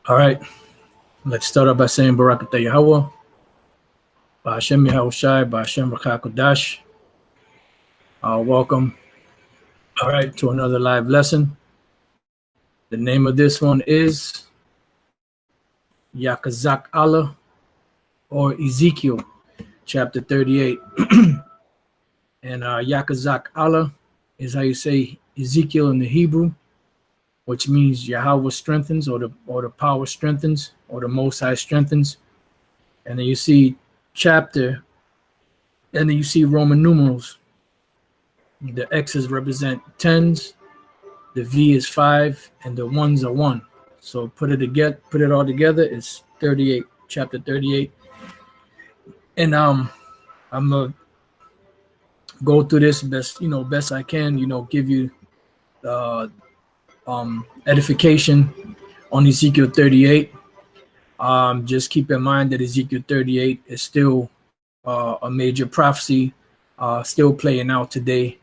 All right, let's start off by saying Barakatah Yahweh, Ba'ashem Yahushai, Ba'ashem Rakakodash. Welcome, all right, to another live lesson. The name of this one is Yakazak Allah, or Ezekiel, chapter 38. And Yakazak Allah is how you say Ezekiel in the Hebrew, which means Yahweh strengthens, or the power strengthens, or the Most High strengthens. And then you see chapter, and then you see Roman numerals. The X's represent tens, the V is 5, and the ones are 1. So put it all together, it's 38, chapter 38. And I'm gonna go through this best I can, give you edification on Ezekiel 38. Just keep in mind that Ezekiel 38 is still a major prophecy, still playing out today,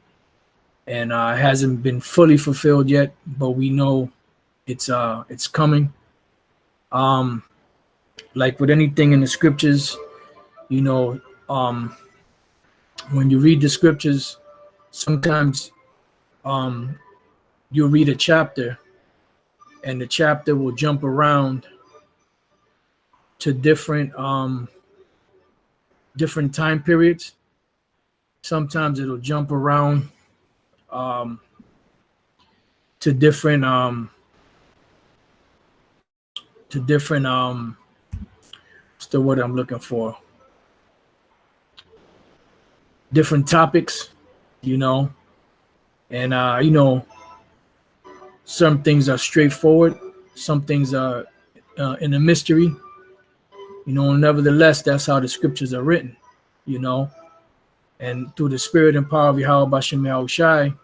and hasn't been fully fulfilled yet, but we know it's coming. Like with anything in the scriptures, when you read the scriptures, sometimes you'll read a chapter and the chapter will jump around to different time periods. Sometimes it'll jump around to different what's the word I'm looking for? Different topics, and some things are straightforward, some things are in a mystery, nevertheless, that's how the scriptures are written, and through the spirit and power of Yahweh Bashem Yahushai,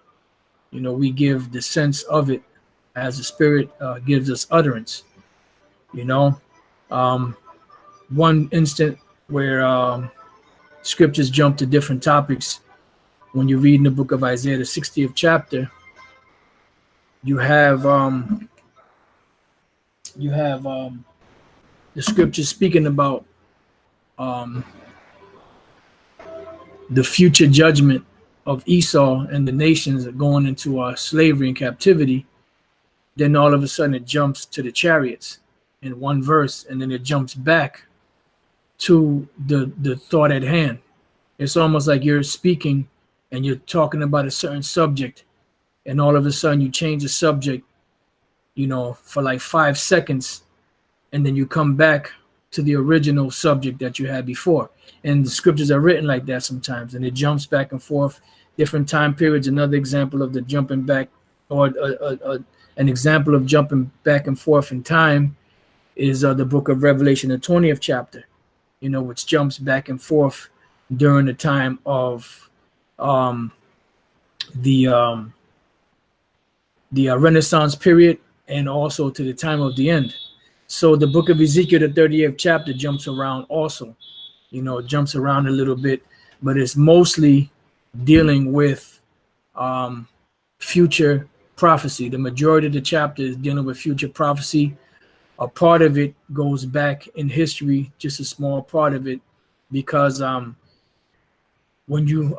we give the sense of it as the spirit gives us utterance. One instant where scriptures jump to different topics, when you read in the book of Isaiah, the 60th chapter, you have the scriptures speaking about the future judgment of Esau and the nations going into slavery and captivity. Then all of a sudden it jumps to the chariots in one verse, and then it jumps back to the thought at hand. It's almost like you're speaking and you're talking about a certain subject, and all of a sudden you change the subject, for like 5 seconds, and then you come back to the original subject that you had before. And the scriptures are written like that sometimes, and it jumps back and forth, different time periods. Another example of the jumping back, or an example of jumping back and forth in time, is the book of Revelation, the 20th chapter, which jumps back and forth during the time of the Renaissance period, and also to the time of the end. So the book of Ezekiel, the 38th chapter, jumps around also, jumps around a little bit, but it's mostly dealing with future prophecy. The majority of the chapter is dealing with future prophecy. A part of it goes back in history, just a small part of it, because when you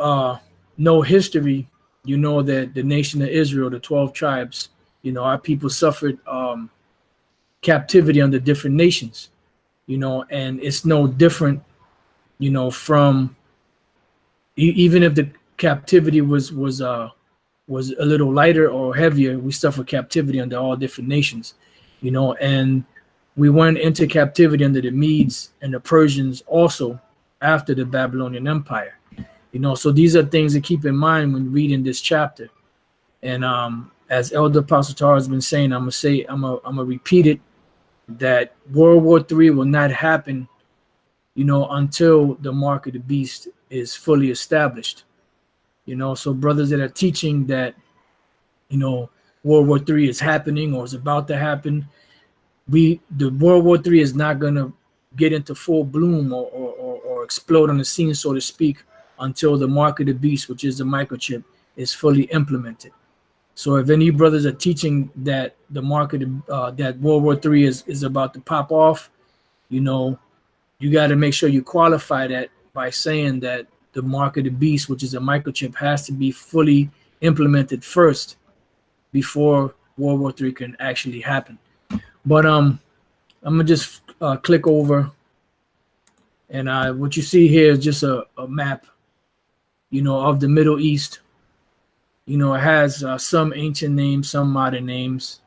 know history, you know that the nation of Israel, the 12 tribes, our people suffered captivity under different nations, and it's no different, from even if the captivity was a little lighter or heavier, we suffered captivity under all different nations, and we went into captivity under the Medes and the Persians also after the Babylonian Empire. So these are things to keep in mind when reading this chapter. And as Elder Apostle Tar has been saying, I'm gonna repeat it, that World War III will not happen, until the mark of the beast is fully established. So brothers that are teaching that, World War III is happening or is about to happen, the World War III is not gonna get into full bloom or explode on the scene, so to speak, until the mark of the beast, which is the microchip, is fully implemented. So if any brothers are teaching that the market, that World War III is about to pop off, you know, you got to make sure you qualify that by saying that the mark of the beast, which is a microchip, has to be fully implemented first before World War III can actually happen. But I'm gonna just click over, and what you see here is just a map, you know, of the Middle East. You know, it has some ancient names, some modern names,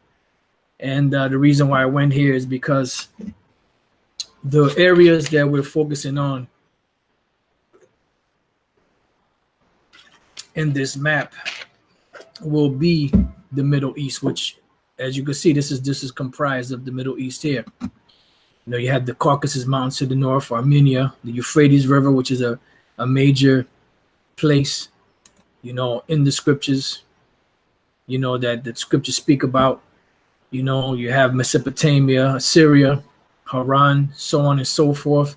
and the reason why I went here is because the areas that we're focusing on in this map will be the Middle East, which, as you can see, this is comprised of the Middle East here. You know, you have the Caucasus Mountains to the north, Armenia, the Euphrates River, which is a major place, you know, in the scriptures, you know, that the scriptures speak about. You know, you have Mesopotamia, Assyria, Haran, so on and so forth.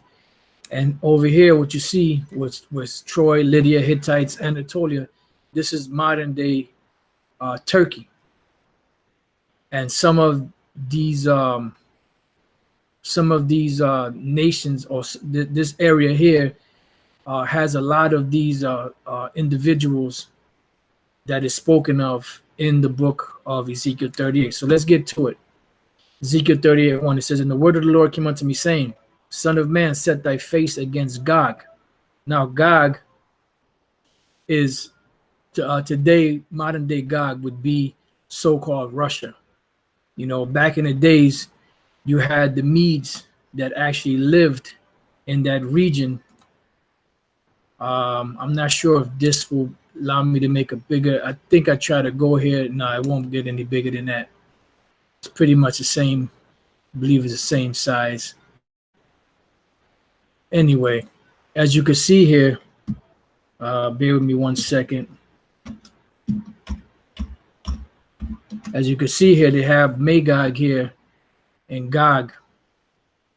And over here, what you see was Troy, Lydia, Hittites, Anatolia. This is modern day Turkey. And some of these nations, or this area here, has a lot of these individuals that is spoken of in the book of Ezekiel 38. So let's get to it. Ezekiel 38:1, it says, "And the word of the Lord came unto me, saying, Son of man, set thy face against Gog." Now, Gog is today, modern day Gog would be so-called Russia. You know, back in the days, you had the Medes that actually lived in that region. I'm not sure if this will allow me to make a bigger. I think I try to go here. No, it won't get any bigger than that. It's pretty much the same. I believe it's the same size. Anyway, as you can see here, bear with me 1 second. As you can see here, they have Magog here and Gog.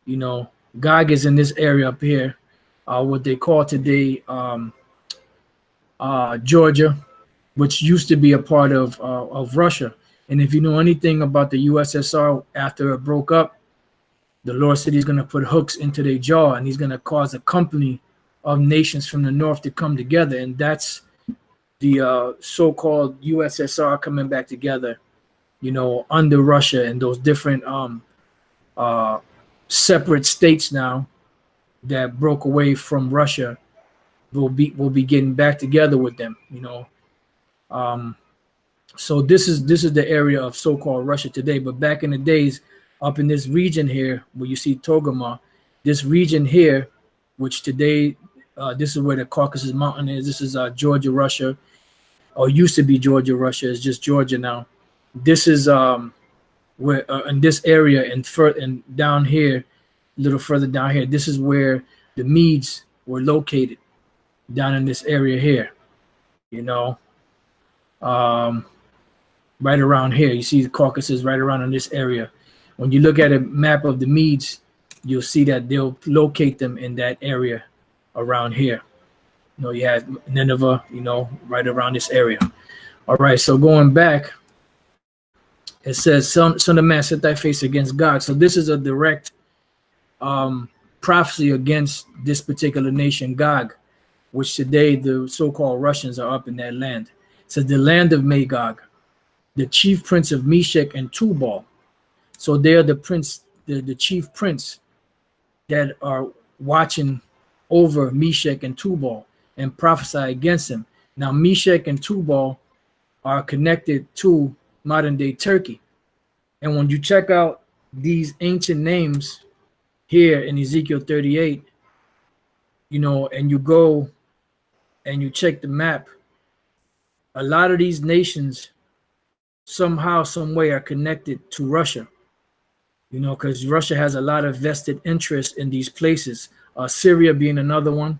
You know, Gog is in this area up here, what they call today Georgia, which used to be a part of Russia. And if you know anything about the USSR, after it broke up, the Lord said he's going to put hooks into their jaw, and he's going to cause a company of nations from the north to come together. And that's the so-called USSR coming back together, you know, under Russia, and those different separate states now that broke away from Russia will be getting back together with them, you know. So this is the area of so-called Russia today. But back in the days, up in this region here, where you see Togama, this region here, which today, this is where the Caucasus Mountain is. This is Georgia, Russia, or used to be Georgia, Russia. It's just Georgia now. This is where in this area, and down here, a little further down here, this is where the Medes were located, down in this area here, you know. Right around here, you see the Caucasus right around in this area. When you look at a map of the Medes, you'll see that they'll locate them in that area around here. You know, you have Nineveh, you know, right around this area. All right, so going back, it says, Son of man, set thy face against Gog. So this is a direct prophecy against this particular nation, Gog, which today the so-called Russians are up in that land. It says, the land of Magog, the chief prince of Meshech and Tubal. So they're the prince, the chief prince that are watching over Meshech and Tubal and prophesy against him. Now, Meshech and Tubal are connected to modern day Turkey. And when you check out these ancient names here in Ezekiel 38, you know, and you go and you check the map, a lot of these nations somehow, some way are connected to Russia, you know, because Russia has a lot of vested interest in these places. Syria being another one,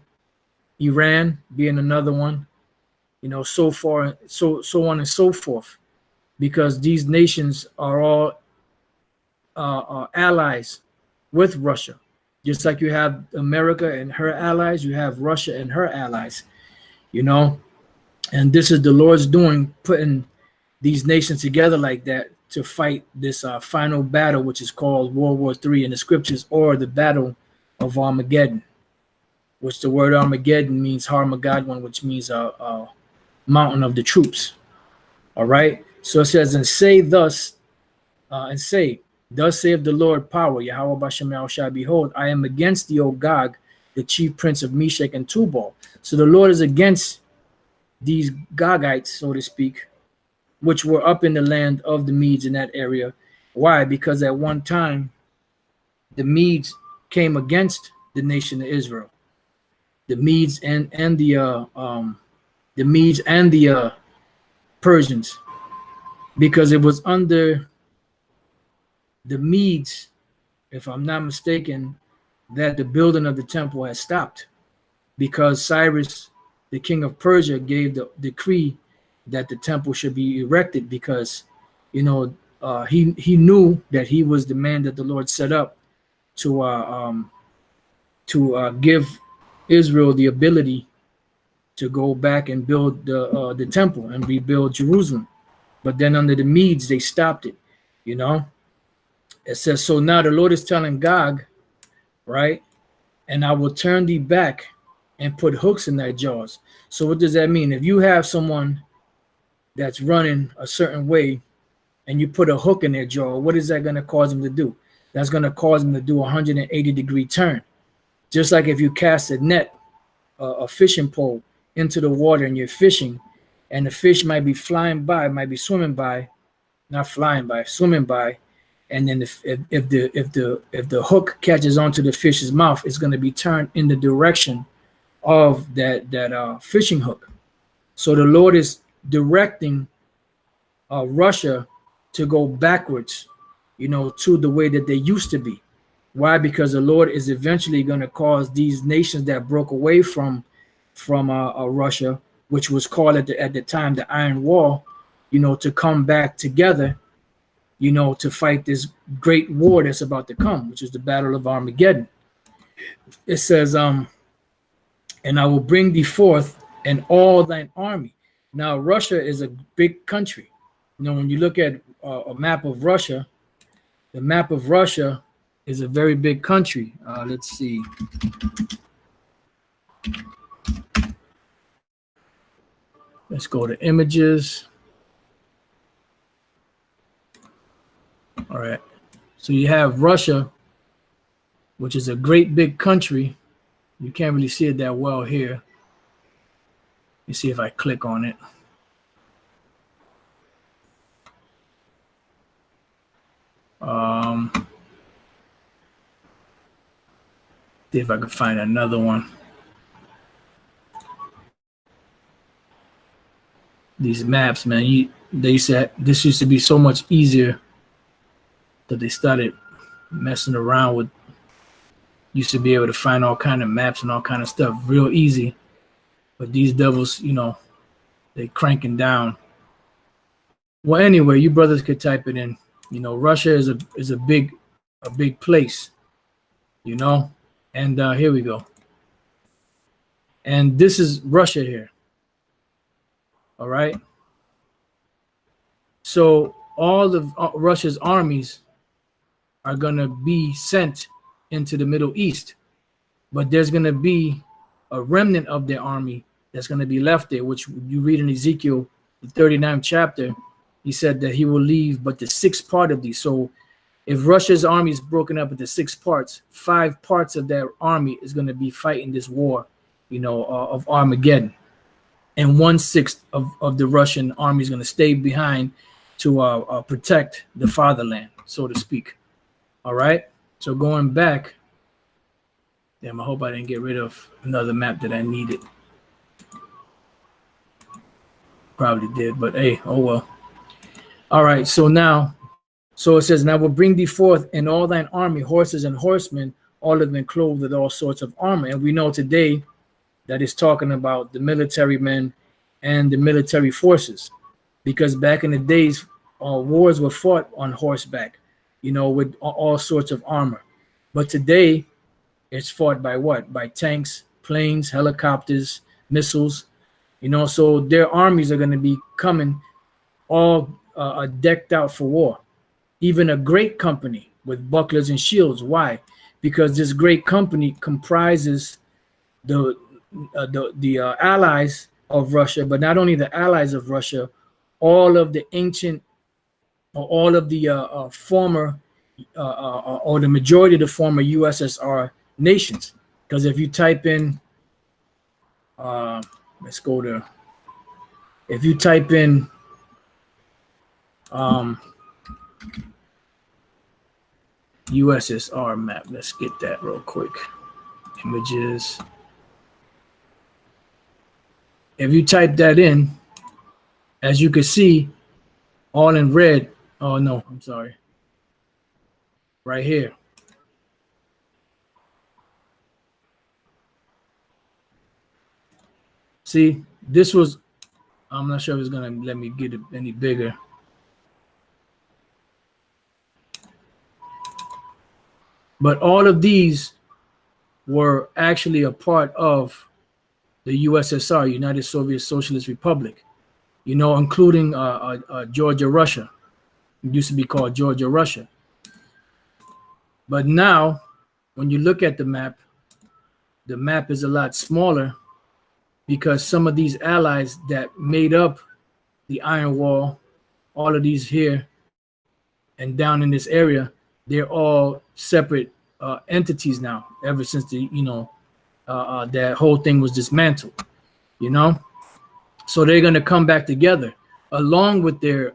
Iran being another one, you know, so on and so forth, because these nations are all allies with Russia. Just like you have America and her allies, you have Russia and her allies, you know. And this is the Lord's doing, putting these nations together like that to fight this final battle, which is called World War III in the scriptures, or the Battle of Armageddon, which the word Armageddon means Harmageddon, which means mountain of the troops. All right. So it says, and say thus, thus saith the Lord power, Yahweh Bashem Yahushua, behold, I am against thee, O Gog, the chief prince of Meshach and Tubal. So the Lord is against these Gogites, so to speak, which were up in the land of the Medes in that area. Why? Because at one time, the Medes came against the nation of Israel. The Medes and the Persians, because it was under the Medes, if I'm not mistaken, that the building of the temple had stopped, because Cyrus, the king of Persia, gave the decree that the temple should be erected, because he knew that he was the man that the Lord set up to give Israel the ability to go back and build the temple and rebuild Jerusalem. But then under the Medes, they stopped it. It says, so now the Lord is telling Gog, right? And I will turn thee back and put hooks in thy jaws. So what does that mean? If you have someone that's running a certain way and you put a hook in their jaw, what is that going to cause them to do? That's going to cause them to do a 180-degree turn. Just like if you cast a net, a fishing pole, into the water and you're fishing, and the fish might be flying by, might be swimming by, not flying by, swimming by, and then if the hook catches onto the fish's mouth, it's going to be turned in the direction of that fishing hook. So the Lord is directing Russia to go backwards, to the way that they used to be. Why? Because the Lord is eventually going to cause these nations that broke away from Russia, which was called at the time the Iron Wall, to come back together, to fight this great war that's about to come, which is the Battle of Armageddon. It says, and I will bring thee forth and all thine army. Now, Russia is a big country. When you look at a map of Russia, the map of Russia is a very big country. Let's see. Let's go to images. All right. So you have Russia, which is a great big country. You can't really see it that well here. Let me see if I click on it. See if I can find another one. These maps, man, they said this used to be so much easier that they started messing around with. Used to be able to find all kind of maps and all kind of stuff real easy, but these devils, they cranking down. Well, anyway, you brothers could type it in. Russia is a big place, and here we go. And this is Russia here. All right. So all of Russia's armies are going to be sent into the Middle East, but there's going to be a remnant of their army that's going to be left there, which you read in Ezekiel, the 39th chapter. He said that he will leave but the sixth part of these. So if Russia's army is broken up into 6 parts, 5 parts of that army is going to be fighting this war, of Armageddon. And 1/6 of the Russian army is going to stay behind to protect the fatherland, so to speak. All right. So going back, damn, I hope I didn't get rid of another map that I needed. Probably did, but hey, oh well. All right. So it says, and I will bring thee forth in all thine army, horses and horsemen, all of them clothed with all sorts of armor. And we know today that is talking about the military men and the military forces, because back in the days, wars were fought on horseback, with all sorts of armor. But today, it's fought by what? By tanks, planes, helicopters, missiles, so their armies are going to be coming all are decked out for war. Even a great company with bucklers and shields. Why? Because this great company comprises the allies of Russia, but not only the allies of Russia, all of the ancient, or all of the former, or the majority of the former USSR nations. Because if you type in, let's go to, if you type in USSR map, let's get that real quick. Images. If you type that in, as you can see, all in red. Oh no, I'm sorry. Right here. See, this was, I'm not sure if it's gonna let me get it any bigger. But all of these were actually a part of the USSR, United Soviet Socialist Republic, you know, including Georgia, Russia. It used to be called Georgia, Russia. But now, when you look at the map is a lot smaller, because some of these allies that made up the Iron Wall, all of these here and down in this area, they're all separate entities now, ever since the, you know, that whole thing was dismantled, you know. So they're going to come back together along with their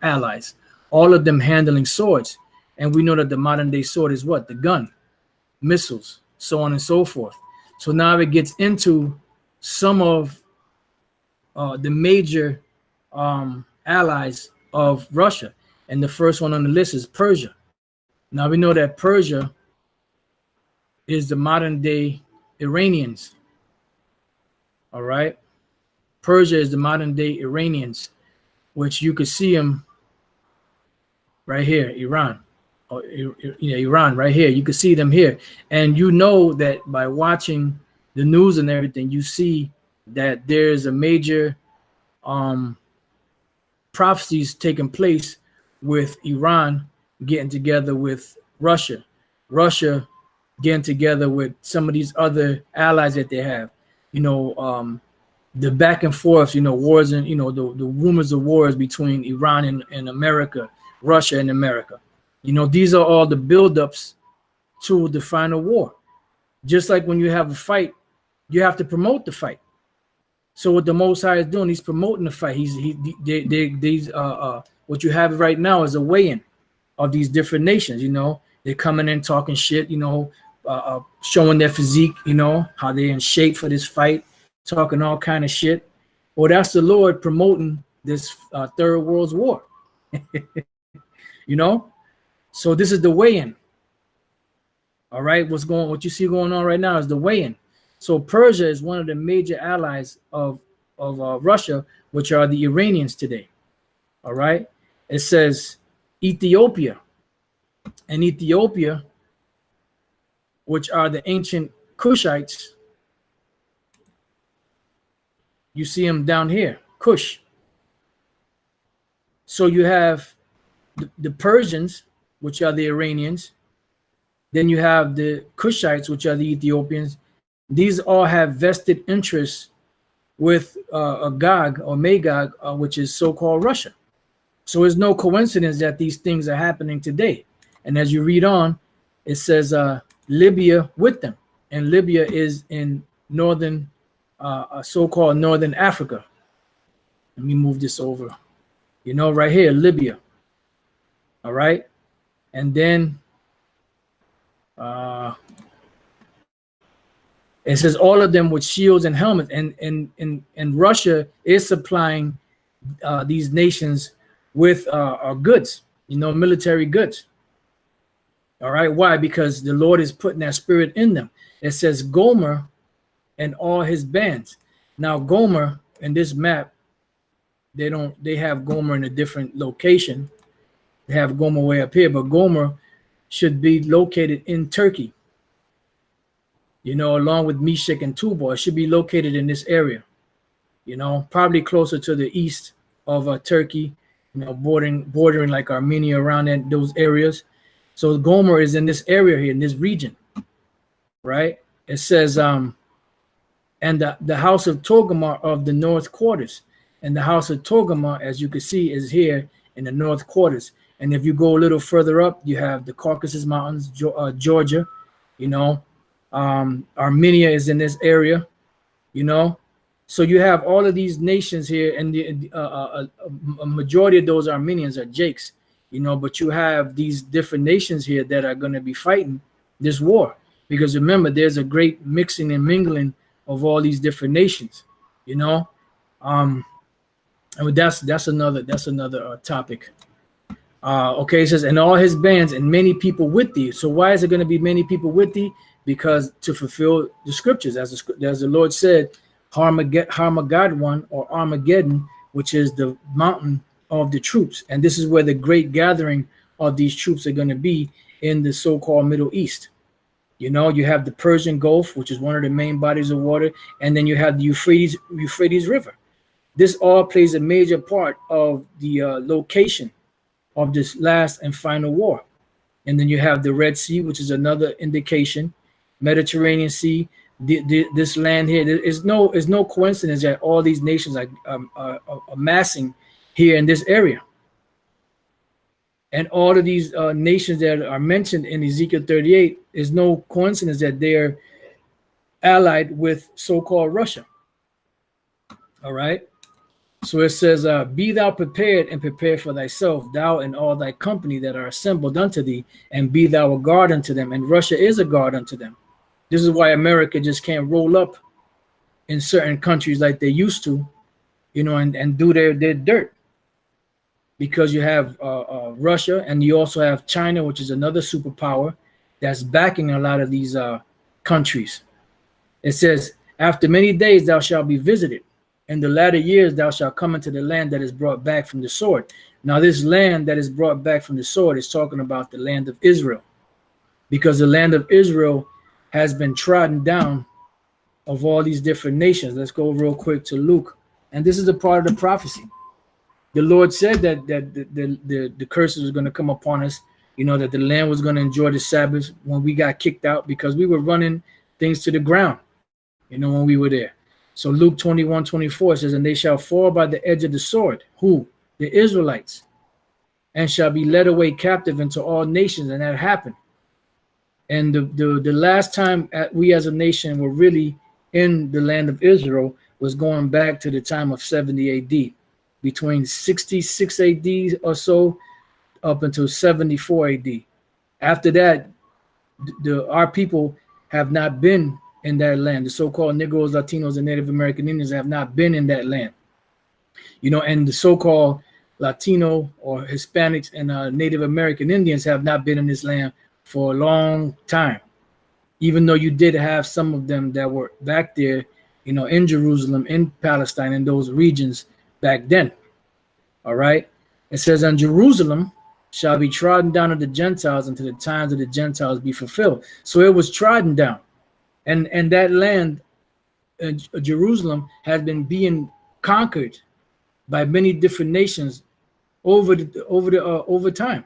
allies, all of them handling swords. And we know that the modern day sword is what? The gun, missiles, so on and so forth. So now it gets into some of the major allies of Russia. And the first one on the list is Persia. Now we know that Persia is the modern day Iranians. All right. Persia is the modern day Iranians, which you could see them right here, Iran. Or, yeah, Iran right here. You can see them here. And you know that by watching the news and everything, you see that there's a major prophecies taking place with Iran getting together with Russia. Russia getting together with some of these other allies that they have. You know, the back and forth, you know, wars and, you know, the rumors of wars between Iran and America, Russia and America. You know, these are all the buildups to the final war. Just like when you have a fight, you have to promote the fight. So what the Most High is doing, he's promoting the fight. What you have right now is a weigh-in of these different nations. You know, they're coming in talking shit, you know, showing their physique, you know, how they're in shape for this fight, talking all kind of shit. Well, that's the Lord promoting this third world war. You know, so this is the weigh-in. All right, what you see going on right now is the weigh-in. So Persia is one of the major allies of Russia, which are the Iranians today. All right, it says Ethiopia, and Ethiopia, which are the ancient Kushites. You see them down here, Kush. So you have the Persians, which are the Iranians. Then you have the Kushites, which are the Ethiopians. These all have vested interests with Gog or Magog, which is so-called Russia. So it's no coincidence that these things are happening today. And as you read on, it says Libya with them. And Libya is in northern, so-called northern Africa. Let me move this over. You know, right here, Libya. All right. And then it says all of them with shields and helmets. And Russia is supplying these nations with goods, you know, military goods. All right. Why? Because the Lord is putting that spirit in them. It says Gomer and all his bands. Now, Gomer in this map, they have Gomer in a different location. They have Gomer way up here, but Gomer should be located in Turkey. You know, along with Meshach and Tubal, it should be located in this area. you know, probably closer to the east of Turkey, you know, bordering like Armenia around those areas. So Gomer is in this area here, in this region, right? It says, and the house of Togarmah of the north quarters. And the house of Togarmah, as you can see, is here in the north quarters. And if you go a little further up, you have the Caucasus Mountains, Georgia, you know, Armenia is in this area, you know. So you have all of these nations here, and a majority of those Armenians are Jakes, you know, but you have these different nations here that are going to be fighting this war. Because remember, there's a great mixing and mingling of all these different nations, you know. I mean, that's another topic. Okay, it says, and all his bands and many people with thee. So why is it going to be many people with thee? Because to fulfill the scriptures, as the Lord said, Harmageddon or Armageddon, which is the mountain of the troops, and this is where the great gathering of these troops are going to be in the so-called Middle East. You know, you have the Persian Gulf, which is one of the main bodies of water, and then you have the Euphrates River. This all plays a major part of the location of this last and final war. And then you have the Red Sea, which is another indication, Mediterranean Sea. This land here, there's no coincidence that all these nations are amassing here in this area. And all of these nations that are mentioned in Ezekiel 38, is no coincidence that they're allied with so-called Russia. All right. So it says, be thou prepared and prepare for thyself, thou and all thy company that are assembled unto thee, and be thou a guard unto them. And Russia is a guard unto them. This is why America just can't roll up in certain countries like they used to, you know, and do their dirt. Because you have Russia, and you also have China, which is another superpower that's backing a lot of these countries. It says, after many days thou shalt be visited. In the latter years thou shalt come into the land that is brought back from the sword. Now this land that is brought back from the sword is talking about the land of Israel. Because the land of Israel has been trodden down of all these different nations. Let's go real quick to Luke. And this is a part of the prophecy. The Lord said that the curses was going to come upon us, you know, that the land was going to enjoy the Sabbath when we got kicked out because we were running things to the ground, you know, when we were there. So Luke 21:24 says, and they shall fall by the edge of the sword. Who? The Israelites. And shall be led away captive into all nations. And that happened. And the last time we as a nation were really in the land of Israel was going back to the time of 70 AD. Between 66 AD or so up until 74 AD. After that, our people have not been in that land. The so-called Negroes, Latinos, and Native American Indians have not been in that land. You know, and the so-called Latino or Hispanics and Native American Indians have not been in this land for a long time. Even though you did have some of them that were back there, you know, in Jerusalem, in Palestine, in those regions back then. All right. It says, and Jerusalem shall be trodden down of the Gentiles until the times of the Gentiles be fulfilled. So it was trodden down. And that land, Jerusalem, has been being conquered by many different nations over time.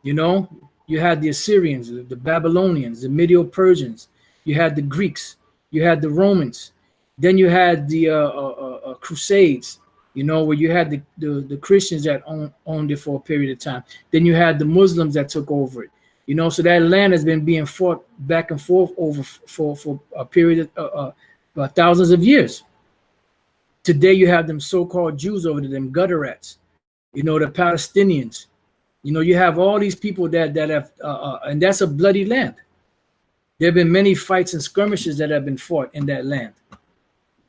You know, you had the Assyrians, the Babylonians, the Medo-Persians, you had the Greeks, you had the Romans, then you had the Crusades, you know, where you had the Christians that owned it for a period of time. Then you had the Muslims that took over it. You know, so that land has been being fought back and forth over for a period of thousands of years. Today you have them so-called Jews over there, them gutter rats, you know, the Palestinians. You know, you have all these people that have, and that's a bloody land. There have been many fights and skirmishes that have been fought in that land.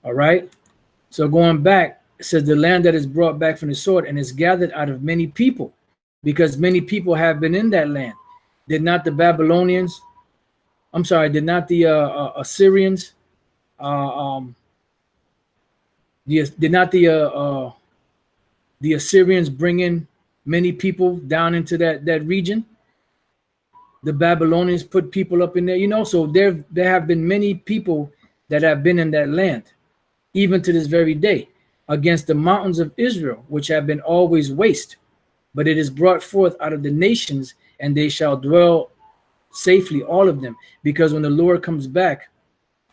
All right. So going back, it says the land that is brought back from the sword and is gathered out of many people, because many people have been in that land. Did not the Babylonians, I'm sorry, did not the Assyrians, did not the Assyrians bring in many people down into that region? The Babylonians put people up in there, you know, so there have been many people that have been in that land. even to this very day, against the mountains of Israel, which have been always waste. But it is brought forth out of the nations, and they shall dwell safely, all of them. Because when the Lord comes back,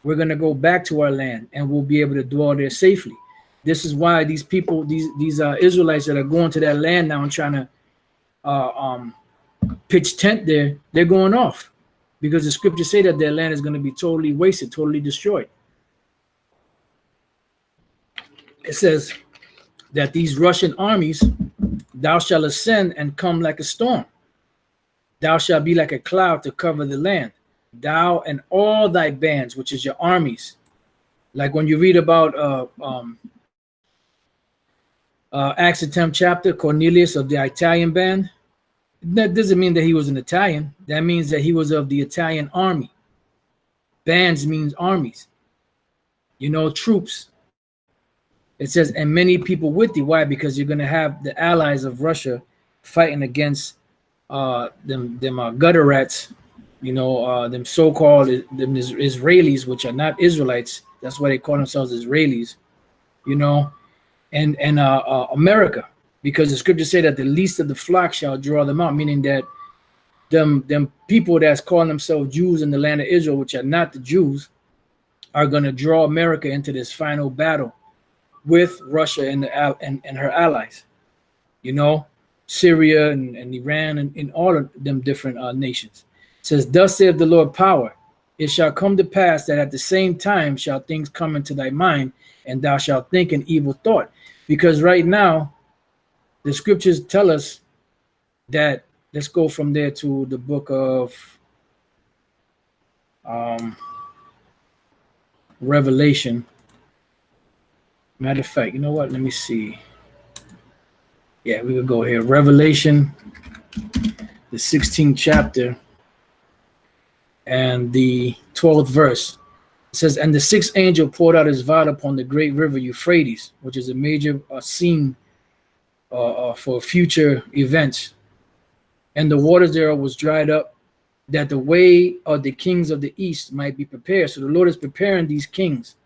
we're going to go back to our land, and we'll be able to dwell there safely. This is why these people, these Israelites that are going to that land now and trying to pitch tent there, they're going off. Because the scriptures say that their land is going to be totally wasted, totally destroyed. It says that these Russian armies, thou shalt ascend and come like a storm. Thou shalt be like a cloud to cover the land. Thou and all thy bands, which is your armies. Like when you read about Acts the 10th chapter, Cornelius of the Italian band, that doesn't mean that he was an Italian. That means that he was of the Italian army. Bands means armies. You know, troops. It says, and many people with thee. Why? Because you're going to have the allies of Russia fighting against them gutter rats, you know, them so-called them Israelis, which are not Israelites. That's why they call themselves Israelis, you know, and America, because the scriptures say that the least of the flock shall draw them out, meaning that them people that's calling themselves Jews in the land of Israel, which are not the Jews, are going to draw America into this final battle with Russia and her allies, you know, Syria and Iran and all of them different nations. It says, thus saith the Lord power, it shall come to pass that at the same time shall things come into thy mind, and thou shalt think an evil thought. Because right now, the scriptures tell us that, let's go from there to the book of Revelation. Matter of fact, you know what? Let me see. Yeah, we could go here. Revelation, the 16th chapter, and the 12th verse. It says, and the sixth angel poured out his vial upon the great river Euphrates, which is a major scene for future events. And the waters thereof was dried up, that the way of the kings of the east might be prepared. So the Lord is preparing these kings,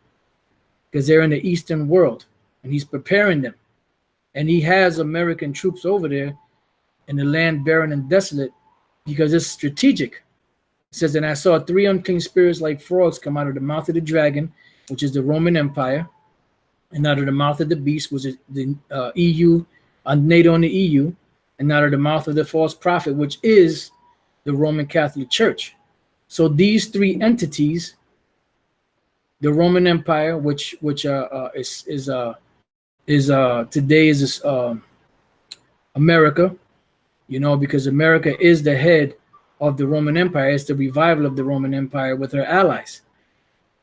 because they're in the eastern world, and he's preparing them. And he has American troops over there in the land barren and desolate, because it's strategic. It says, and I saw three unclean spirits like frogs come out of the mouth of the dragon, which is the Roman Empire, and out of the mouth of the beast, which is the EU, NATO and the EU, and out of the mouth of the false prophet, which is the Roman Catholic Church. So these three entities, the Roman Empire, which is today is America, you know, because America is the head of the Roman Empire. It's the revival of the Roman Empire with her allies.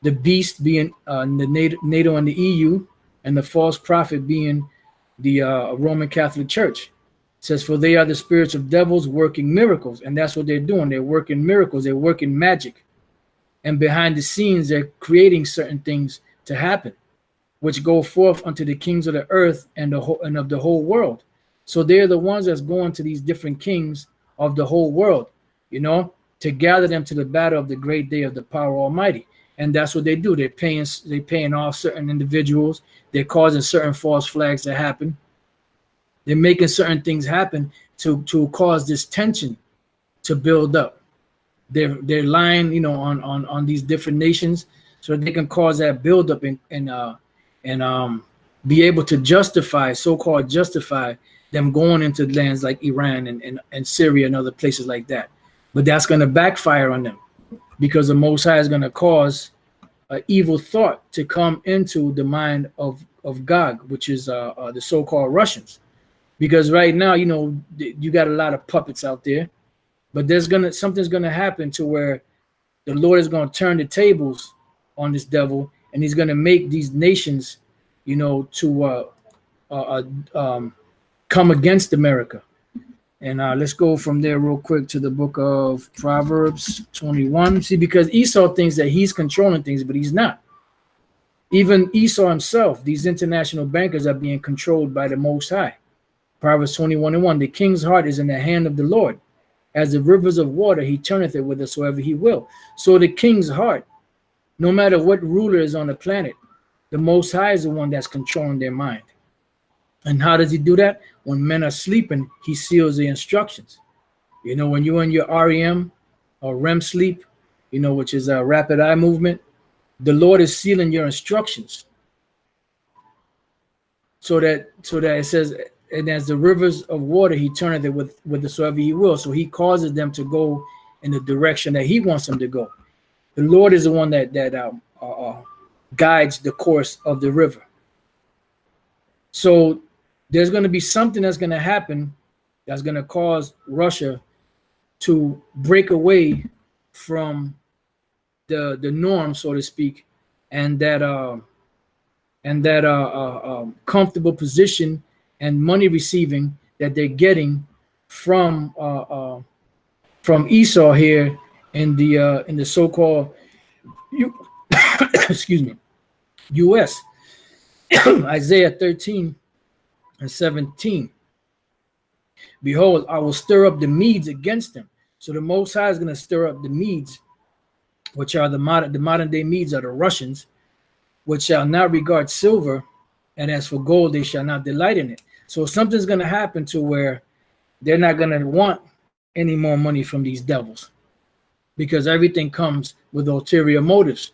The beast being the NATO and the EU, and the false prophet being the Roman Catholic Church. It says, for they are the spirits of devils working miracles. And that's what they're doing. They're working miracles. They're working magic. And behind the scenes, they're creating certain things to happen, which go forth unto the kings of the earth and of the whole world. So they're the ones that's going to these different kings of the whole world, you know, to gather them to the battle of the great day of the power Almighty. And that's what they do. They're paying off certain individuals. They're causing certain false flags to happen. They're making certain things happen to cause this tension to build up. They're lying, you know, on these different nations, so that they can cause that buildup and be able to justify, so-called justify, them going into lands like Iran and Syria and other places like that. But that's going to backfire on them, because the Most High is going to cause an evil thought to come into the mind of Gog, which is the so-called Russians. Because right now, you know, you got a lot of puppets out there, but something's gonna happen to where the Lord is gonna turn the tables on this devil, and he's gonna make these nations, you know, to come against America. And let's go from there real quick to the book of Proverbs 21. See, because Esau thinks that he's controlling things, but he's not. Even Esau himself, these international bankers are being controlled by the Most High. Proverbs 21:1, the king's heart is in the hand of the Lord. As the rivers of water, he turneth it whithersoever he will. So the king's heart, no matter what ruler is on the planet, The Most High is the one that's controlling their mind. And how does he do that? When men are sleeping, he seals the instructions. You know, when you're in your REM or REM sleep, you know, which is a rapid eye movement, the Lord is sealing your instructions. So that it says, and as the rivers of water, he turneth it with whatsoever he will. So he causes them to go in the direction that he wants them to go. The Lord is the one that guides the course of the river. So there's going to be something that's going to happen that's going to cause Russia to break away from the norm, so to speak, and that comfortable position and money receiving that they're getting from Esau here in the so-called excuse me, U.S. Isaiah 13:17. Behold, I will stir up the Medes against them. So the Most High is going to stir up the Medes, which are the modern day Medes are the Russians, which shall not regard silver, and as for gold, they shall not delight in it. So something's going to happen to where they're not going to want any more money from these devils, because everything comes with ulterior motives.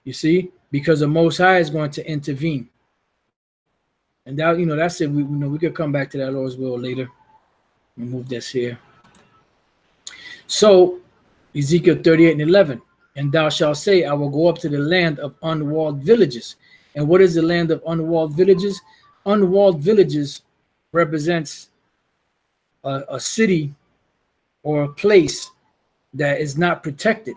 You see, because the Most High is going to intervene. And that, you know, that's it. We could come back to that Lord's will later. Let me move this here. So Ezekiel 38:11, and thou shalt say, I will go up to the land of unwalled villages. And what is the land of unwalled villages? Unwalled villages represents a city or a place that is not protected.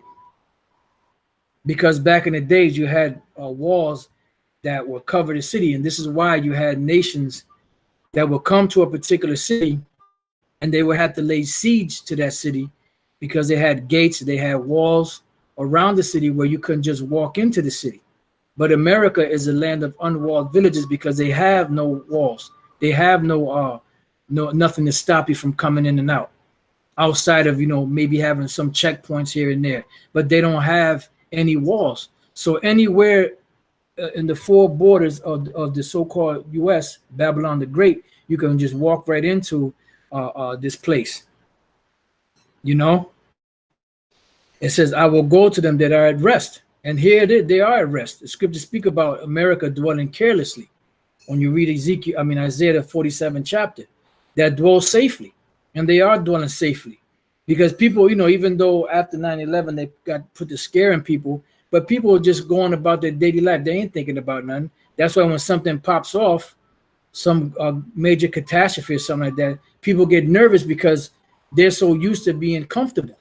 Because back in the days, you had walls that will cover the city. And this is why you had nations that will come to a particular city and they would have to lay siege to that city because they had gates, they had walls around the city where you couldn't just walk into the city. But America is a land of unwalled villages because they have no walls. They have nothing to stop you from coming in and out, outside of, you know, maybe having some checkpoints here and there. But they don't have any walls. So anywhere in the four borders of the so-called U.S., Babylon the Great, you can just walk right into this place. You know, it says, I will go to them that are at rest. And here they are at rest. The scriptures speak about America dwelling carelessly. When you read Isaiah the 47th chapter, that dwell safely. And they are dwelling safely. Because people, you know, even though after 9/11 they got put to scaring people, but people are just going about their daily life. They ain't thinking about nothing. That's why when something pops off, some major catastrophe or something like that, people get nervous because they're so used to being comfortable.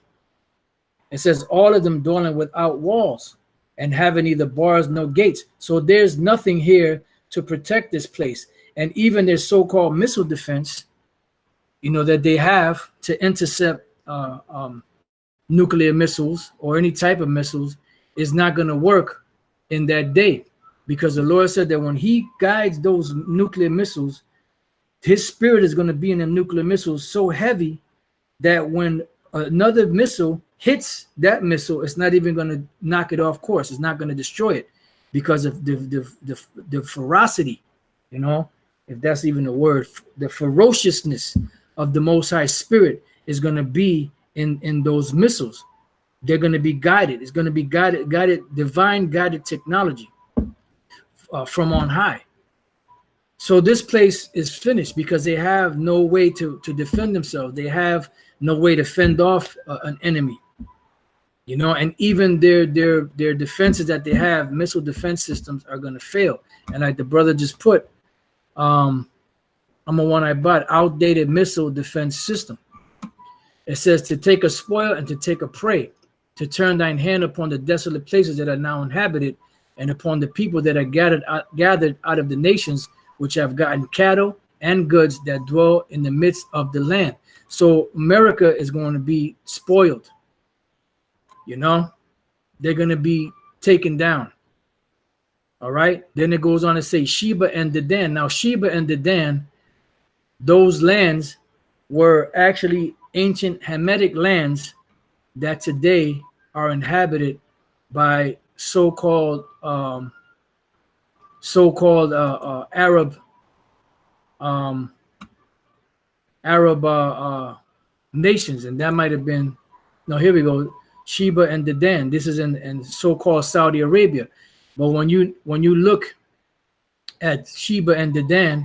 It says all of them dwelling without walls and having neither bars nor gates. So there's nothing here to protect this place. And even their so-called missile defense, you know, that they have to intercept nuclear missiles or any type of missiles is not going to work in that day, because the Lord said that when he guides those nuclear missiles, his spirit is going to be in the nuclear missiles so heavy that when another missile hits that missile, it's not even going to knock it off course. It's not going to destroy it because of the ferocity, you know, if that's even a word, the ferociousness of the Most High Spirit is going to be in those missiles. They're going to be guided. It's going to be guided, divine guided technology from on high. So this place is finished because they have no way to defend themselves. They have no way to fend off an enemy, you know, and even their defenses that they have, missile defense systems, are going to fail. And like the brother just put, I'm a one I bought, outdated missile defense system. It says to take a spoil and to take a prey, to turn thine hand upon the desolate places that are now inhabited, and upon the people that are gathered out of the nations, which have gotten cattle and goods that dwell in the midst of the land. So America is going to be spoiled. You know, they're going to be taken down. All right. Then it goes on to say Sheba and Dedan. Now, Sheba and Dedan, those lands were actually ancient Hamitic lands that today are inhabited by so-called so-called Arab nations, and that might have been, no, here we go, Sheba and Dedan. This is in so-called Saudi Arabia. But when you look at Sheba and Dedan,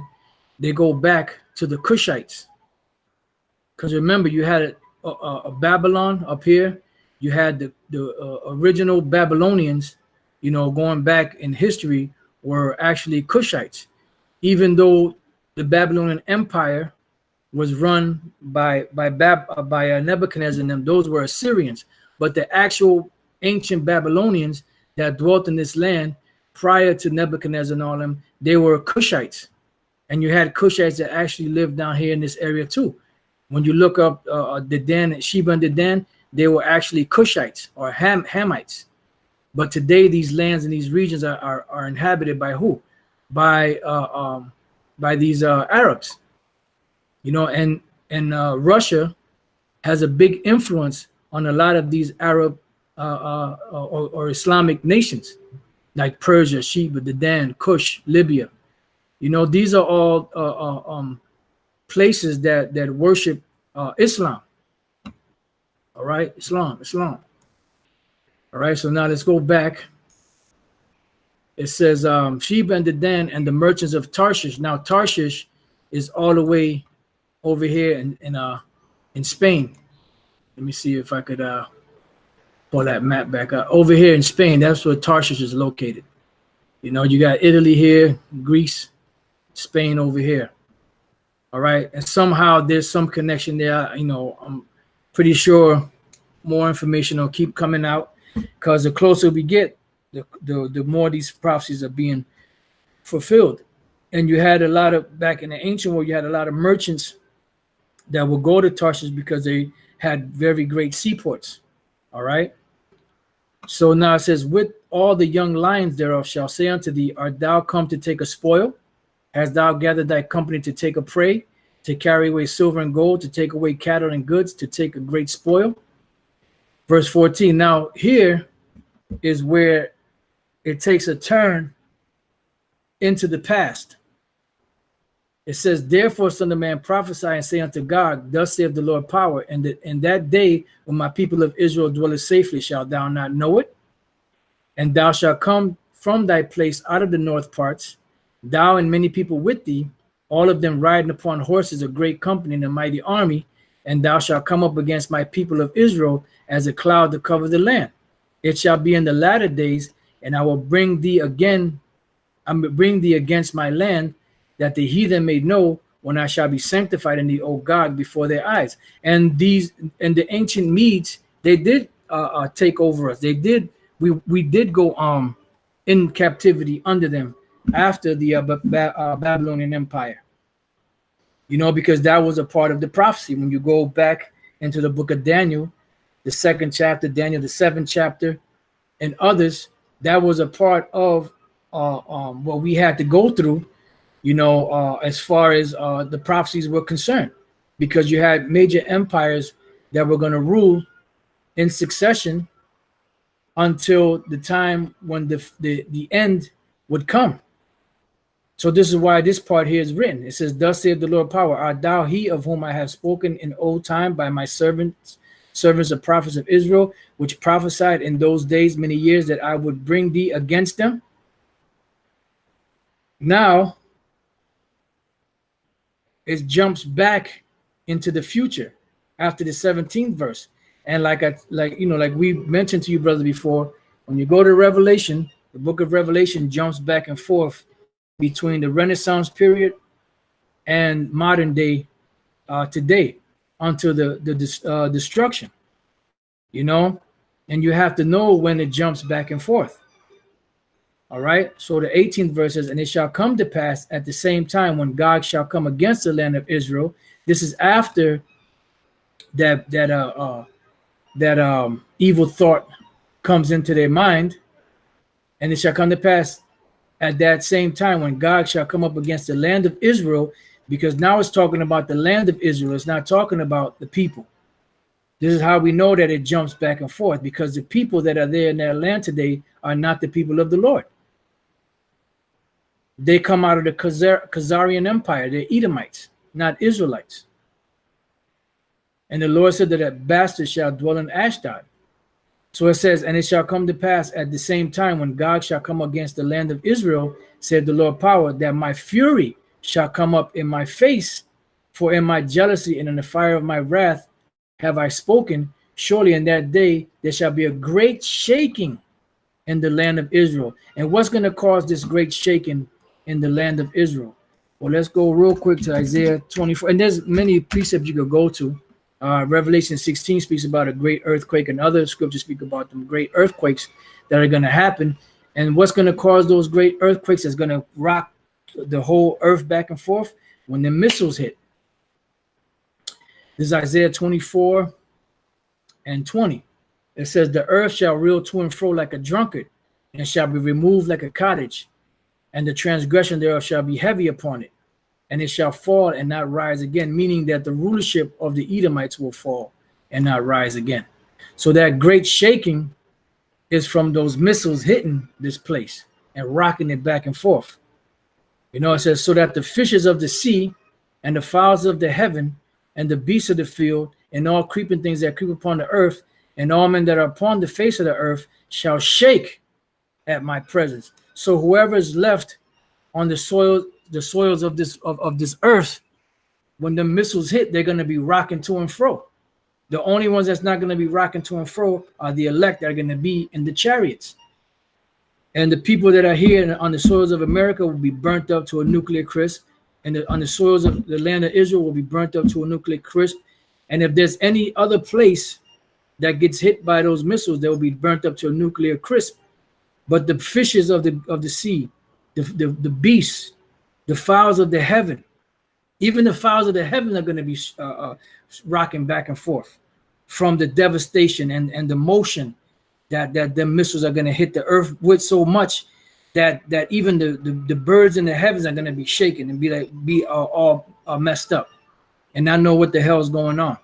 they go back to the Cushites. Because remember, you had a Babylon up here. You had the original Babylonians, you know, going back in history, were actually Cushites. Even though the Babylonian Empire was run by Nebuchadnezzar and them, those were Assyrians. But the actual ancient Babylonians that dwelt in this land prior to Nebuchadnezzar and all them, they were Cushites. And you had Cushites that actually lived down here in this area too. When you look up Dedan, Sheba and Dedan, they were actually Cushites or Hamites. But today these lands and these regions are inhabited by who? By these Arabs. You know, and Russia has a big influence on a lot of these Arab or Islamic nations, like Persia, Sheba, Dedan, Kush, Libya. You know, these are all places that worship Islam. All right, Islam. All right, so now let's go back. It says Sheba and Dedan and the merchants of Tarshish. Now Tarshish is all the way over here in Spain. Let me see if I could pull that map back up. Over here in Spain, that's where Tarshish is located. You know, you got Italy here, Greece, Spain over here. All right, and somehow there's some connection there. You know, I'm pretty sure more information will keep coming out, because the closer we get, the more these prophecies are being fulfilled. And you had a lot of, back in the ancient world, you had a lot of merchants that would go to Tarshish because they had very great seaports. All right. So now it says, with all the young lions thereof shall say unto thee, art thou come to take a spoil? Hast thou gathered thy company to take a prey, to carry away silver and gold, to take away cattle and goods, to take a great spoil? Verse 14. Now here is where it takes a turn into the past. It says, therefore, son of man, prophesy and say unto God, thus saith the Lord power, and that in that day when my people of Israel dwelleth safely, shalt thou not know it? And thou shalt come from thy place out of the north parts, thou and many people with thee, all of them riding upon horses, a great company and a mighty army, and thou shalt come up against my people of Israel as a cloud to cover the land. It shall be in the latter days, and I will bring thee again, bring thee against my land, that the heathen may know when I shall be sanctified in thee, O God, before their eyes. And these, and the ancient Medes, they did take over us. They did, we did go in captivity under them after the Babylonian Empire. You know, because that was a part of the prophecy. When you go back into the book of Daniel, the 2nd chapter, Daniel, the 7th chapter, and others, that was a part of what we had to go through, you know, as far as the prophecies were concerned, because you had major empires that were going to rule in succession until the time when the end would come. So this is why this part here is written. It says, thus saith the Lord power, art thou he of whom I have spoken in old time by my servants the prophets of Israel, which prophesied in those days many years that I would bring thee against them? Now it jumps back into the future after the 17th verse. And like we mentioned to you, brother, before, when you go to Revelation, the book of Revelation jumps back and forth between the Renaissance period and modern day today until the destruction, you know, and you have to know when it jumps back and forth. All right. So the 18th verse says, and it shall come to pass at the same time when God shall come against the land of Israel. This is after that evil thought comes into their mind. And it shall come to pass at that same time when God shall come up against the land of Israel, because now it's talking about the land of Israel. It's not talking about the people. This is how we know that it jumps back and forth, because the people that are there in that land today are not the people of the Lord. They come out of the Khazarian Empire. They're Edomites, not Israelites. And the Lord said that that bastard shall dwell in Ashdod. So it says, and it shall come to pass at the same time when God shall come against the land of Israel, said the Lord power, that my fury shall come up in my face, for in my jealousy and in the fire of my wrath have I spoken. Surely in that day there shall be a great shaking in the land of Israel. And what's going to cause this great shaking in the land of Israel? Well, let's go real quick to Isaiah 24. And there's many precepts you could go to. Revelation 16 speaks about a great earthquake, and other scriptures speak about them great earthquakes that are going to happen. And what's going to cause those great earthquakes is going to rock the whole earth back and forth when the missiles hit. This is Isaiah 24 and 20. It says, the earth shall reel to and fro like a drunkard, and shall be removed like a cottage, and the transgression thereof shall be heavy upon it, and it shall fall and not rise again, meaning that the rulership of the Edomites will fall and not rise again. So that great shaking is from those missiles hitting this place and rocking it back and forth. You know, it says, so that the fishes of the sea and the fowls of the heaven and the beasts of the field and all creeping things that creep upon the earth and all men that are upon the face of the earth shall shake at my presence. So whoever is left on the soils of this earth, when the missiles hit, they're going to be rocking to and fro. The only ones that's not going to be rocking to and fro are the elect that are going to be in the chariots. And the people that are here on the soils of America will be burnt up to a nuclear crisp. And on the soils of the land of Israel will be burnt up to a nuclear crisp. And if there's any other place that gets hit by those missiles, they will be burnt up to a nuclear crisp. But the fishes of the sea, the beasts, the fowls of the heaven, even the fowls of the heaven are going to be rocking back and forth from the devastation and the motion that the missiles are going to hit the earth with, so much that even the birds in the heavens are going to be shaken and be all messed up and not know what the hell is going on.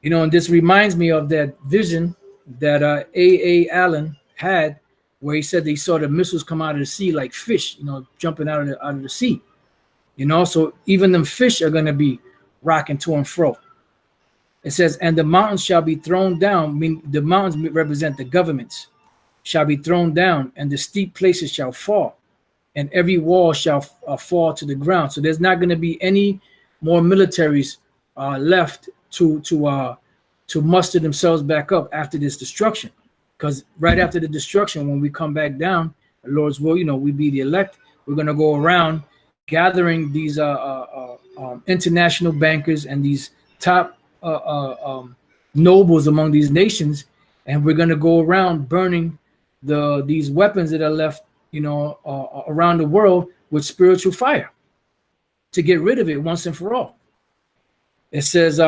You know, and this reminds me of that vision that A. Allen had, where he said they saw the missiles come out of the sea like fish, you know, jumping out of the sea. You know, so even them fish are going to be rocking to and fro. It says, and the mountains shall be thrown down. I mean, the mountains represent the governments, shall be thrown down, and the steep places shall fall, and every wall shall fall to the ground. So there's not going to be any more militaries left to muster themselves back up after this destruction. Because right after the destruction, when we come back down, the Lord's will, you know, we be the elect. We're going to go around gathering these international bankers and these top nobles among these nations, and we're going to go around burning these weapons that are left, you know, around the world with spiritual fire to get rid of it once and for all. It says,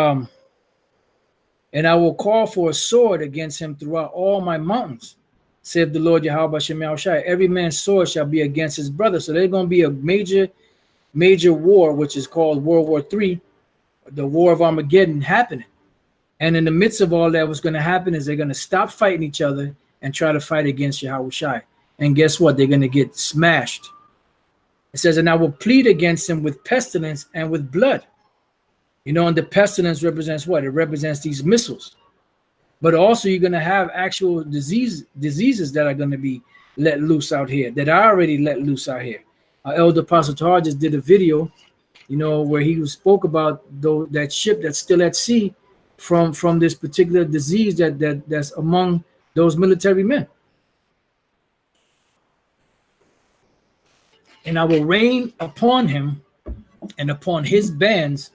and I will call for a sword against him throughout all my mountains, saith the Lord Yahweh Shem Yahushai. Every man's sword shall be against his brother. So there's going to be a major war, which is called World War III, the War of Armageddon, happening. And in the midst of all that, what's going to happen is they're going to stop fighting each other and try to fight against Yahushai. And guess what? They're going to get smashed. It says, and I will plead against him with pestilence and with blood. You know, and the pestilence represents what? It represents these missiles. But also you're going to have actual diseases that are going to be let loose out here, that are already let loose out here. Elder Apostle Tahar just did a video, you know, where he spoke about that ship that's still at sea from this particular disease that's among those military men. And I will rain upon him and upon his bands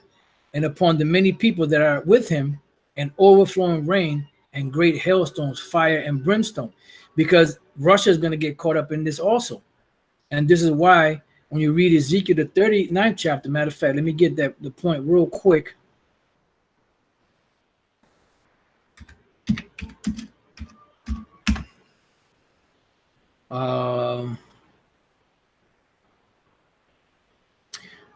and upon the many people that are with him, and overflowing rain and great hailstones, fire and brimstone, because Russia is going to get caught up in this also. And this is why when you read Ezekiel, the 39th chapter, matter of fact, let me get the point real quick.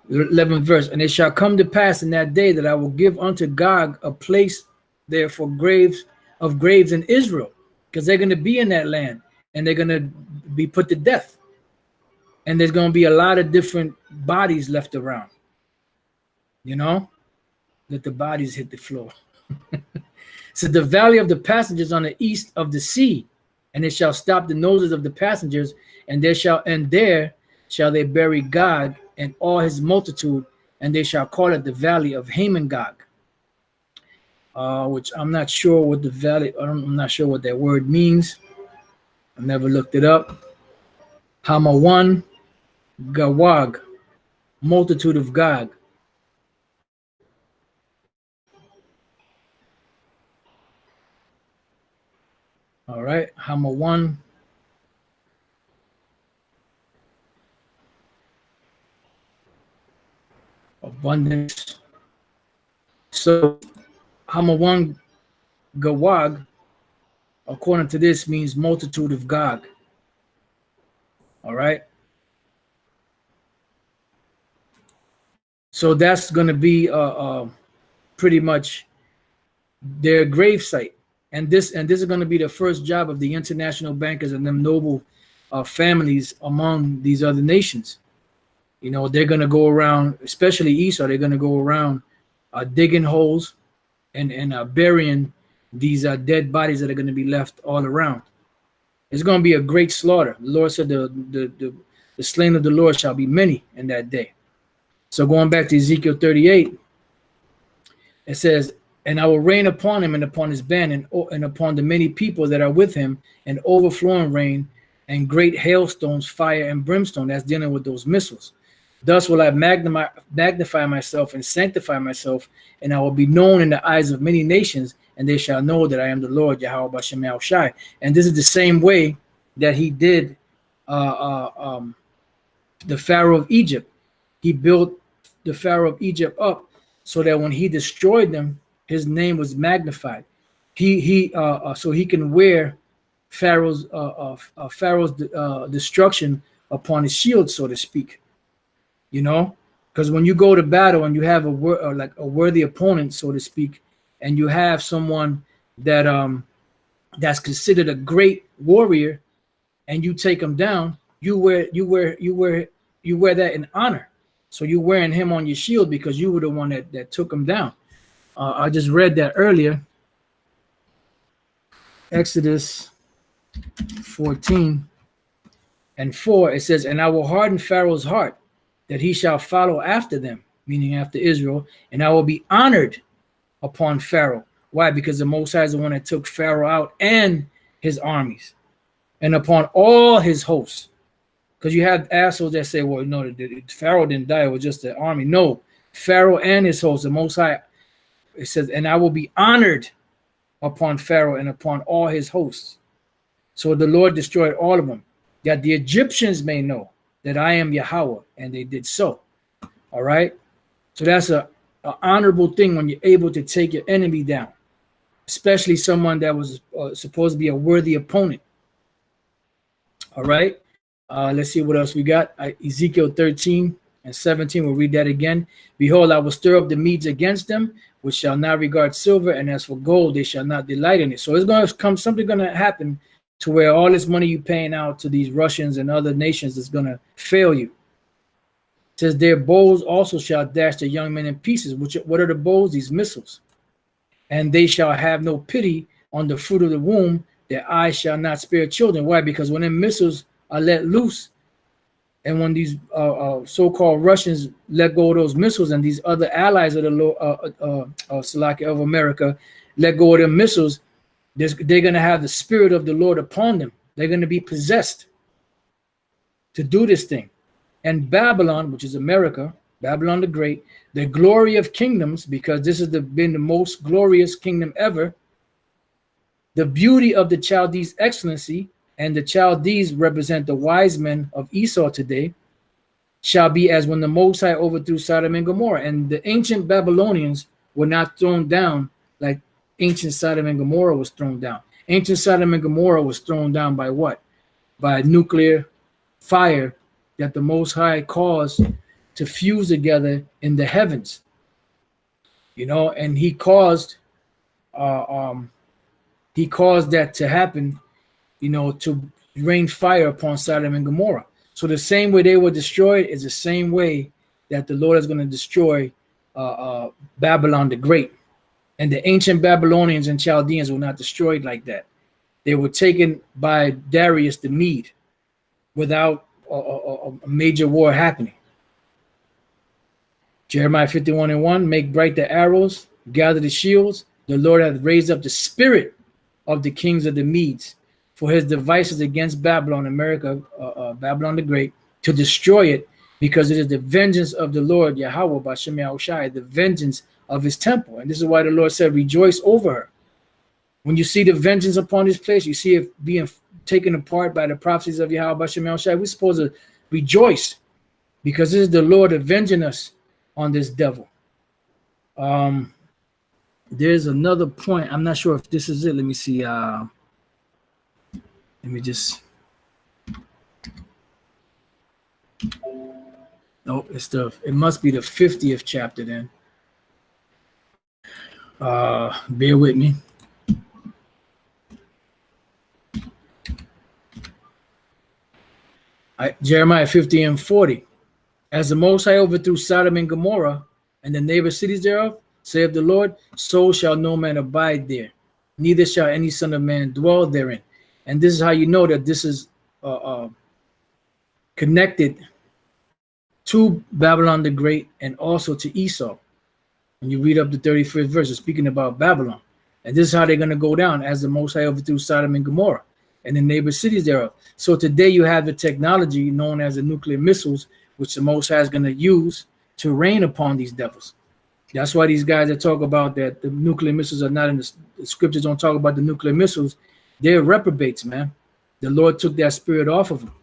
The 11th verse, and it shall come to pass in that day that I will give unto Gog a place there for graves in Israel, because they're going to be in that land and they're going to be put to death. and there's going to be a lot of different bodies left around. You know, let the bodies hit the floor. So the valley of the passengers on the east of the sea, and it shall stop the noses of the passengers, and there shall they bury Gog and all his multitude, and they shall call it the valley of Hamon-Gog. Which I'm not sure what the valley. I'm not sure what that word means. I never looked it up. Hamawan Gawag, multitude of Gog. All right, Hamawan. Abundance. So Hamawan Gawag, according to this, means multitude of Gog. All right. So that's going to be pretty much their gravesite. And this is going to be the first job of the international bankers and them noble families among these other nations. You know, they're going to go around, especially Esau, they're going to go around digging holes and burying these dead bodies that are going to be left all around. It's going to be a great slaughter. The Lord said the slain of the Lord shall be many in that day. So going back to Ezekiel 38, it says, and I will rain upon him and upon his band and upon the many people that are with him, an overflowing rain and great hailstones, fire and brimstone. That's dealing with those missiles. Thus will I magnify myself and sanctify myself, and I will be known in the eyes of many nations, and they shall know that I am the Lord, Yahweh Bashem Yahushai. And this is the same way that he did the Pharaoh of Egypt. He built the Pharaoh of Egypt up so that when he destroyed them, his name was magnified. So he can wear Pharaoh's destruction upon his shield, so to speak. You know, because when you go to battle and you have a worthy opponent, so to speak, and you have someone that that's considered a great warrior, and you take him down, you wear that in honor. So you're wearing him on your shield because you were the one that took him down. I just read that earlier. Exodus 14:4, it says, and I will harden Pharaoh's heart, that he shall follow after them, meaning after Israel, and I will be honored upon Pharaoh. Why? Because the Most High is the one that took Pharaoh out and his armies, and upon all his hosts. Because you have assholes that say, well, no, Pharaoh didn't die, it was just the army. No, Pharaoh and his hosts, the Most High, it says, and I will be honored upon Pharaoh and upon all his hosts. So the Lord destroyed all of them, that the Egyptians may know that I am Yahweh, and they did so. All right. So that's an honorable thing when you're able to take your enemy down, especially someone that was supposed to be a worthy opponent. All right. Let's see what else we got. Ezekiel 13:17. We'll read that again. Behold, I will stir up the Medes against them, which shall not regard silver, and as for gold, they shall not delight in it. So it's going to come, something going to happen to where all this money you're paying out to these Russians and other nations is going to fail you. It says, their bows also shall dash the young men in pieces. What are the bows? These missiles. And they shall have no pity on the fruit of the womb. Their eyes shall not spare children. Why? Because when the missiles are let loose, and when these so-called Russians let go of those missiles, and these other allies of the of America let go of their missiles, they're going to have the spirit of the Lord upon them. They're going to be possessed to do this thing. And Babylon, which is America, Babylon the Great, the glory of kingdoms, because this has been the most glorious kingdom ever, the beauty of the Chaldees' excellency, and the Chaldees represent the wise men of Esau today, shall be as when the Most High overthrew Sodom and Gomorrah. And the ancient Babylonians were not thrown down like ancient Sodom and Gomorrah was thrown down. Ancient Sodom and Gomorrah was thrown down by what? By nuclear fire that the Most High caused to fuse together in the heavens. You know, and he caused that to happen, you know, to rain fire upon Sodom and Gomorrah. So the same way they were destroyed is the same way that the Lord is going to destroy Babylon the Great. And the ancient Babylonians and Chaldeans were not destroyed like that. They were taken by Darius the Mede without a major war happening. Jeremiah 51:1, make bright the arrows, gather the shields. The Lord hath raised up the spirit of the kings of the Medes for his devices against Babylon, America, Babylon the Great, to destroy it, because it is the vengeance of the Lord, Yahweh, Bashem Yahushai, the vengeance of his temple. And this is why the Lord said, rejoice over her. When you see the vengeance upon this place, you see it being taken apart by the prophecies of Yahweh, Bashem Yahushai, we're supposed to rejoice, because this is the Lord avenging us on this devil. There's another point. I'm not sure if this is it. Let me see. Let me just. No, it must be the 50th chapter then. Bear with me. Jeremiah 50:40. As the Most High overthrew Sodom and Gomorrah and the neighbor cities thereof, saith the Lord, so shall no man abide there, neither shall any son of man dwell therein. And this is how you know that this is connected to Babylon the Great and also to Esau. When you read up the 31st verse, it's speaking about Babylon. And this is how they're going to go down: as the Most High overthrew Sodom and Gomorrah and the neighbor cities thereof. So today you have the technology known as the nuclear missiles, which the Most High is going to use to rain upon these devils. That's why these guys that talk about that the nuclear missiles are not in the scriptures, don't talk about the nuclear missiles. They're reprobates, man. The Lord took that spirit off of them.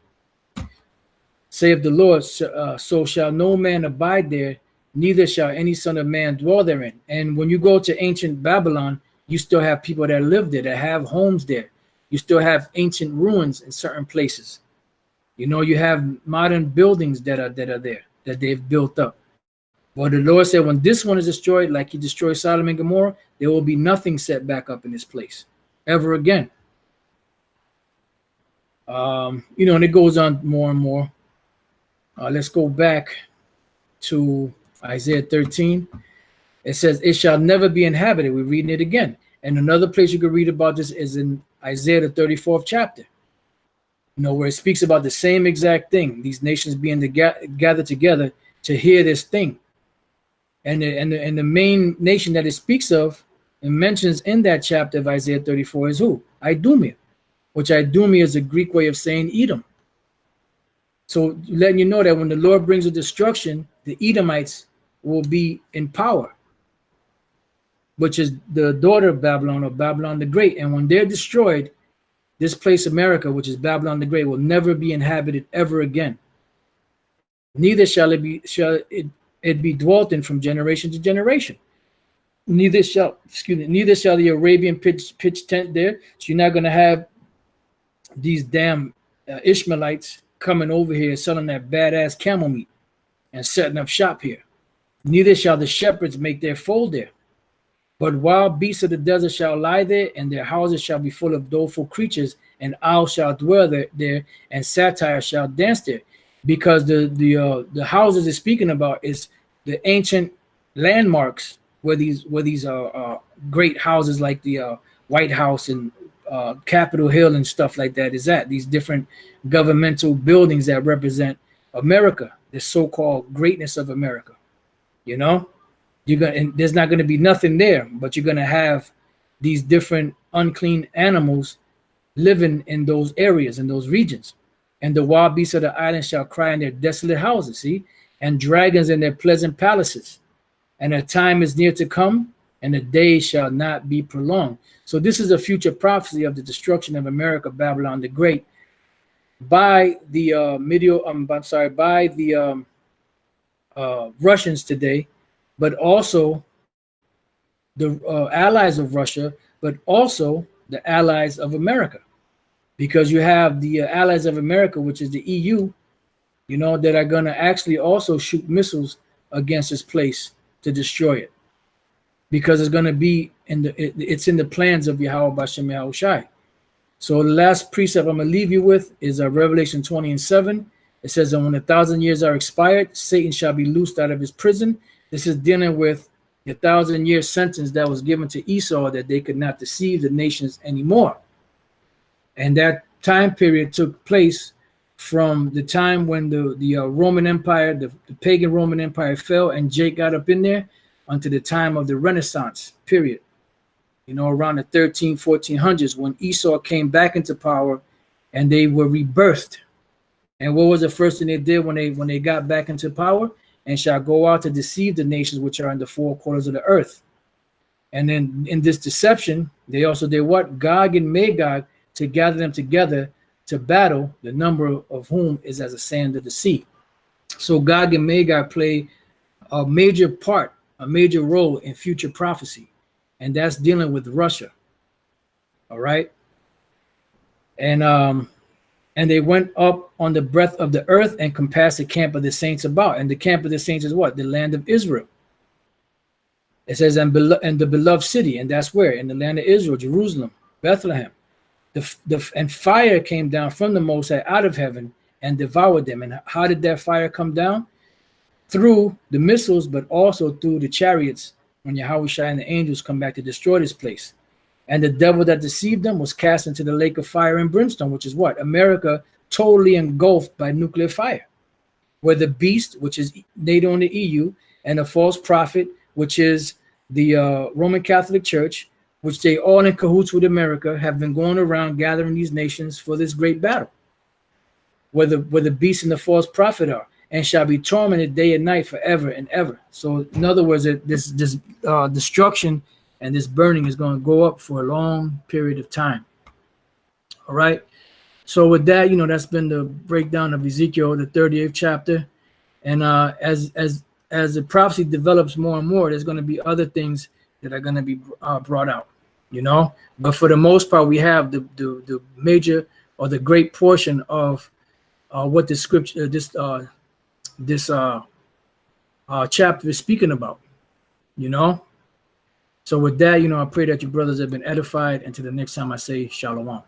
Saith the Lord, so shall no man abide there, neither shall any son of man dwell therein. And when you go to ancient Babylon, you still have people that live there, that have homes there. You still have ancient ruins in certain places. You know, you have modern buildings that are there, that they've built up. But the Lord said, when this one is destroyed, like he destroyed Sodom and Gomorrah, there will be nothing set back up in this place ever again. You know, and it goes on more and more. Let's go back to Isaiah 13. It says, it shall never be inhabited. We're reading it again. And another place you could read about this is in Isaiah, the 34th chapter. You know, where it speaks about the same exact thing. These nations being gathered together to hear this thing. And the main nation that it speaks of and mentions in that chapter of Isaiah 34 is who? Idumea, which Idumea is a Greek way of saying Edom. So letting you know that when the Lord brings a destruction, the Edomites will be in power, which is the daughter of Babylon, or Babylon the Great. And when they're destroyed, this place, America, which is Babylon the Great, will never be inhabited ever again. Neither shall it be dwelt in from generation to generation. Neither shall the Arabian pitch tent there. So you're not going to have these damn Ishmaelites coming over here selling that badass camel meat and setting up shop here. Neither shall the shepherds make their fold there. But wild beasts of the desert shall lie there, and their houses shall be full of doleful creatures, and owls shall dwell there, and satyrs shall dance there. Because the houses it's speaking about is the ancient landmarks where these great houses like the White House and Capitol Hill and stuff like that is at. These different governmental buildings that represent America, the so-called greatness of America. You know, there's not going to be nothing there, but you're going to have these different unclean animals living in those areas, in those regions. And the wild beasts of the island shall cry in their desolate houses, see, and dragons in their pleasant palaces. And a time is near to come, and the day shall not be prolonged. So this is a future prophecy of the destruction of America, Babylon the Great, by the Russians today, but also the allies of Russia, but also the allies of America. Because you have the allies of America, which is the EU, you know, that are going to actually also shoot missiles against this place to destroy it. Because it's going to be it's in the plans of Yahweh Bashem Yahushai. So the last precept I'm going to leave you with is Revelation 20:7. It says, and when 1,000 years are expired, Satan shall be loosed out of his prison. This is dealing with the 1,000-year sentence that was given to Esau, that they could not deceive the nations anymore. And that time period took place from the time when the Roman Empire, the pagan Roman Empire fell and Jake got up in there, unto the time of the Renaissance period. You know, around the 1400s, when Esau came back into power and they were rebirthed. And what was the first thing they did when they got back into power? And shall go out to deceive the nations which are in the four quarters of the earth. And then in this deception, they also did what? Gog and Magog, to gather them together to battle, the number of whom is as the sand of the sea. So Gog and Magog play a major part, a major role in future prophecy. And that's dealing with Russia. All right. And they went up on the breadth of the earth and compassed the camp of the saints about. And the camp of the saints is what? The land of Israel. It says, and the beloved city. And that's where? In the land of Israel, Jerusalem, Bethlehem. And fire came down from the Most High out of heaven and devoured them. And how did that fire come down? Through the missiles, but also through the chariots, when Yahweh and the angels come back to destroy this place. And the devil that deceived them was cast into the lake of fire and brimstone, which is what? America totally engulfed by nuclear fire. Where the beast, which is NATO and the EU, and the false prophet, which is the Roman Catholic Church, which they all in cahoots with America, have been going around gathering these nations for this great battle. Where the beast and the false prophet are, and shall be tormented day and night forever and ever. So in other words, this destruction and this burning is going to go up for a long period of time. All right. So with that, you know, that's been the breakdown of Ezekiel, the 38th chapter. And as the prophecy develops more and more, there's going to be other things that are going to be brought out, you know. But for the most part, we have the major or the great portion of what the scripture, this chapter is speaking about, you know. So with that, you know, I pray that your brothers have been edified. Until the next time I say shalom.